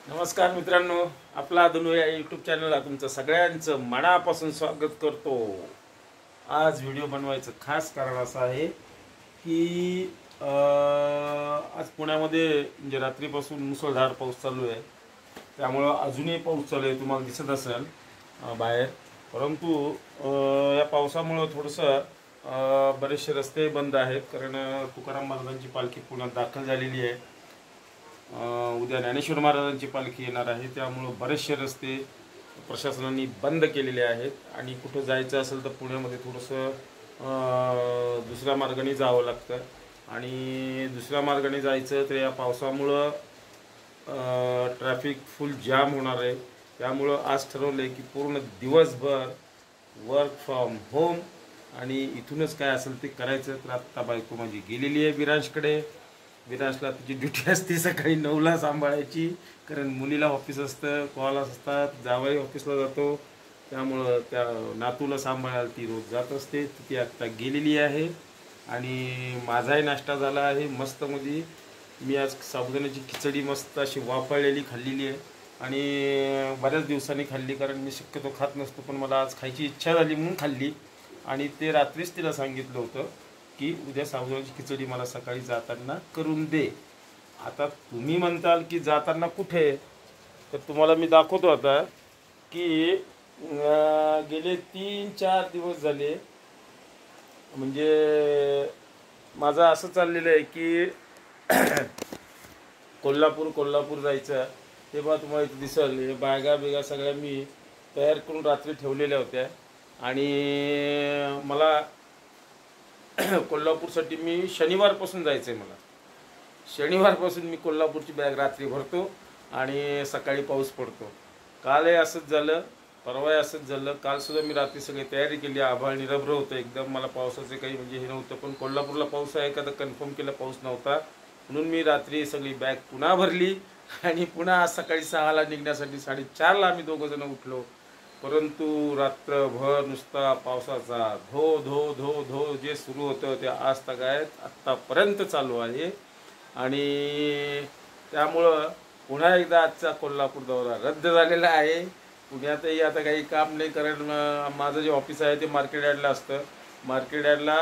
नमस्कार मित्रांनो, आपला धनु या यूट्यूब चॅनलला तुमचं सगळ्यांचं मनापासून स्वागत करतो। आज व्हिडिओ बनवायचं खास कारण असं आहे की आज पुण्यामध्ये म्हणजे रात्रीपासून मुसळधार पाऊस चालू आहे। त्यामुळं अजूनही पाऊस चालू आहे, तुम्हाला दिसत असेल बाहेर। परंतु या पावसामुळं थोडंसं बरेचसे रस्ते बंद आहेत, कारण तुकाराम महाराजांची पालखी पुण्यात दाखल झालेली आहे। उद्या ज्ञानेश्वर महाराजांची पालखी येणार आहे, त्यामुळे बरेचसे रस्ते प्रशासनाने बंद केलेले आहेत आणि कुठं जायचं असेल तर पुण्यामध्ये थोडंसं दुसऱ्या मार्गाने जावं लागतं आणि दुसऱ्या मार्गाने जायचं तर या पावसामुळं ट्रॅफिक फुल जाम होणार आहे। त्यामुळं आज ठरवलं आहे की पूर्ण दिवसभर वर्क फ्रॉम होम आणि इथूनच काय असेल ते करायचं। तर आत्ता बायको माझी गेलेली आहे विराजकडे। विराजला तिची ड्युटी असते सकाळी 9ला सांभाळायची, कारण मुलीला ऑफिस असतं, कॉल असतात, जावई ऑफिसला जातो, त्यामुळं त्या नातूला सांभाळायला ती रोज जात असते। ती आत्ता गेलेली आहे आणि माझाही नाश्ता झाला आहे मस्त मध्ये। मी आज साबुदाण्याची खिचडी मस्त अशी वाफळलेली खाल्लेली आहे आणि बऱ्याच दिवसांनी खाल्ली, कारण मी शक्यतो खात नसतो, पण मला आज खायची इच्छा झाली म्हणून खाल्ली। आणि ते रात्रीच तिला सांगितलं होतं की उद्या साबुदाण्याची खिचडी मला सकाळी जाताना करून दे। आता तुम्ही म्हणताल की जाताना कुठे, तर तुम्हाला मी दाखवतो आता की गेले 3-4 दिवस झाले म्हणजे माझं असं चाललेलं आहे की कोल्हापूर जायचं। हे बघा तुम्हाला इथे दिसेल, हे बॅगा सगळ्या मी तयार करून रात्री ठेवलेल्या होत्या आणि मला कोल्हापूरसाठी मी शनिवारपासून जायचं आहे। मला शनिवारपासून मी कोल्हापूरची बॅग रात्री भरतो आणि सकाळी पाऊस पडतो। कालही असंच झालं, परवाही असंच झालं। कालसुद्धा मी रात्री सगळी तयारी केली, आभाळ निरभ्र होतं एकदम, मला पावसाचे काही म्हणजे हे नव्हतं, पण कोल्हापूरला पाऊस आहे का तर कन्फर्म केलं पाऊस नव्हता, म्हणून मी रात्री सगळी बॅग पुन्हा भरली आणि पुन्हा आज सकाळी 6ला निघण्यासाठी 4:30ला आम्ही दोघंजण उठलो। परंतु रात्रभर नुसता पावसाचा धो धो धो धो जे सुरू होतं ते आज तगायत आत्तापर्यंत चालू आहे आणि त्यामुळं पुन्हा एकदा आजचा कोल्हापूर दौरा रद्द झालेला आहे। पुण्यातही आता काही काम नाही, कारण माझं जे ऑफिस आहे ते मार्केट यार्डला असतं। मार्केट यार्डला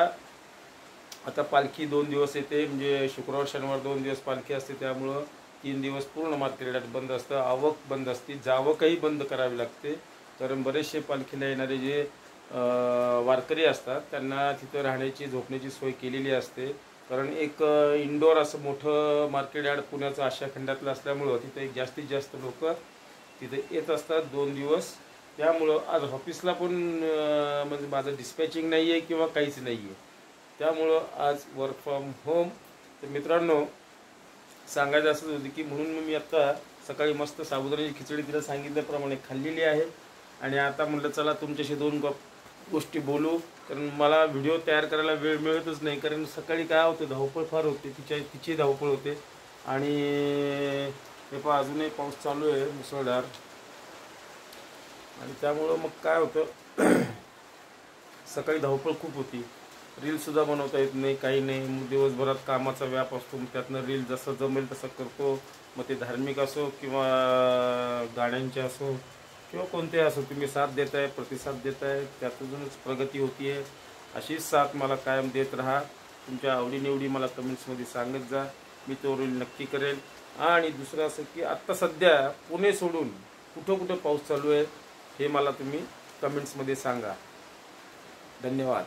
आता पालखी 2 दिवस येते, म्हणजे शुक्रवार शनिवार 2 दिवस पालखी असते, त्यामुळं 3 दिवस पूर्ण मार्केट यार्ड बंद असतं, आवक बंद असते, जावकही बंद करावी लागते, कारण बरेचसे पालखीला येणारे जे वारकरी असतात त्यांना तिथं राहण्याची झोपण्याची सोय केलेली असते, कारण एक इंडोर असं मोठं मार्केट यार्ड पुण्याचं आशिया खंडातलं असल्यामुळं तिथे एक जास्तीत जास्त लोक तिथे येत असतात 2 दिवस। त्यामुळं आज ऑफिसला पण म्हणजे माझं डिस्पॅचिंग नाही आहे किंवा काहीच नाही आहे, त्यामुळं आज वर्क फ्रॉम होम। तर मित्रांनो, सांगायचं असंच होतं की म्हणून मी आत्ता सकाळी मस्त साबुदाण्याची खिचडी तिला सांगितल्याप्रमाणे खाल्लेली आहे आणि आता म्हटलं चला तुमच्याशी 2 गोष्टी बोलू, कारण मला व्हिडिओ तयार करायला वेळ मिळतच नाही, कारण सकाळी काय होतं धावपळ फार होते, तिची धावपळ होते आणि हे पहा अजूनही पाऊस चालू आहे मुसळधार आणि त्यामुळं मग काय होतं सकाळी धावपळ खूप होती, रीलसुद्धा बनवता येत नाही, काही नाही, मग दिवसभरात कामाचा व्याप असतो, मग त्यातनं रील जसं जमेल तसं करतो, मग ते धार्मिक असो किंवा गाण्यांचे असो किंवा कोणते असो, तुम्ही साथ देताय, प्रतिसाद देताय, त्यातूनच प्रगती होती आहे। अशीच साथ मला कायम देत राहा, तुमच्या आवडीनिवडी मला कमेंट्समध्ये सांगत जा, मी तो रील नक्की करेल। आणि दुसरं असं की आत्ता सध्या पुणे सोडून कुठं कुठं पाऊस चालू आहे हे मला तुम्ही कमेंट्समध्ये सांगा। धन्यवाद।